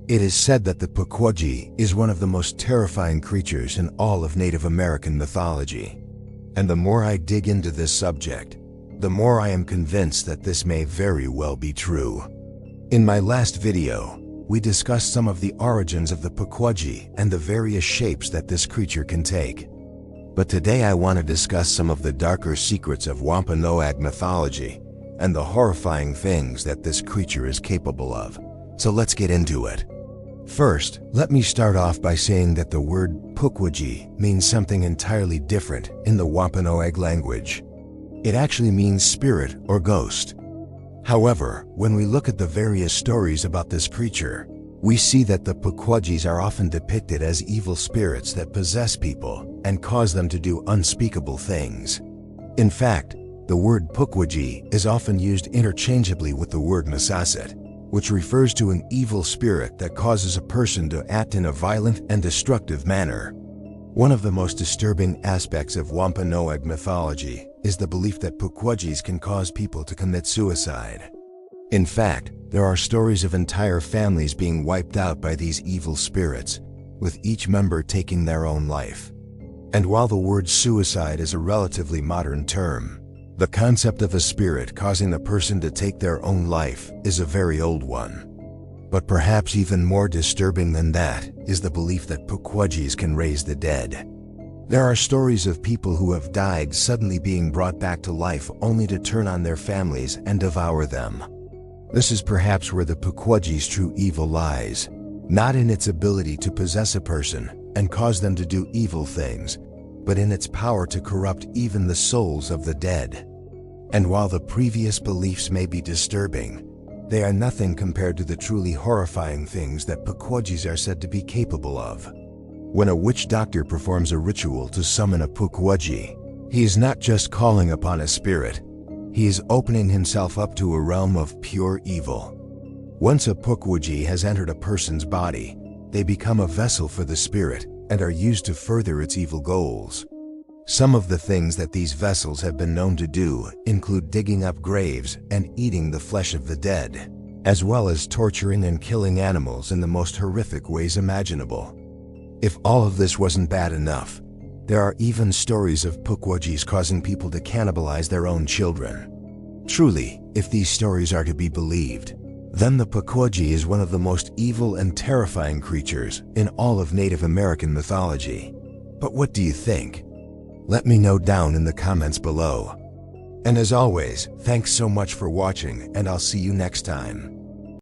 It is said that the Pukwudgie is one of the most terrifying creatures in all of Native American mythology. And the more I dig into this subject, the more I am convinced that this may very well be true. In my last video, we discussed some of the origins of the Pukwudgie and the various shapes that this creature can take. But today I want to discuss some of the darker secrets of Wampanoag mythology and the horrifying things that this creature is capable of. So let's get into it. First, let me start off by saying that the word Pukwudgie means something entirely different in the Wampanoag language. It actually means spirit or ghost. However, when we look at the various stories about this creature, we see that the Pukwudgies are often depicted as evil spirits that possess people and cause them to do unspeakable things. In fact, the word Pukwudgie is often used interchangeably with the word Masaset, which refers to an evil spirit that causes a person to act in a violent and destructive manner. One of the most disturbing aspects of Wampanoag mythology is the belief that Pukwudgies can cause people to commit suicide. In fact, there are stories of entire families being wiped out by these evil spirits, with each member taking their own life. And while the word suicide is a relatively modern term, the concept of a spirit causing the person to take their own life is a very old one. But perhaps even more disturbing than that is the belief that Pukwudgies can raise the dead. There are stories of people who have died suddenly being brought back to life only to turn on their families and devour them. This is perhaps where the Pukwudgie's true evil lies, not in its ability to possess a person and cause them to do evil things, but in its power to corrupt even the souls of the dead. And while the previous beliefs may be disturbing, they are nothing compared to the truly horrifying things that Pukwudgies are said to be capable of. When a witch doctor performs a ritual to summon a Pukwudgie, he is not just calling upon a spirit, he is opening himself up to a realm of pure evil. Once a Pukwudgie has entered a person's body, they become a vessel for the spirit and are used to further its evil goals. Some of the things that these vessels have been known to do include digging up graves and eating the flesh of the dead, as well as torturing and killing animals in the most horrific ways imaginable. If all of this wasn't bad enough, there are even stories of Pukwudgies causing people to cannibalize their own children. Truly, if these stories are to be believed, then the Pukwudgie is one of the most evil and terrifying creatures in all of Native American mythology. But what do you think? Let me know down in the comments below. And as always, thanks so much for watching, and I'll see you next time.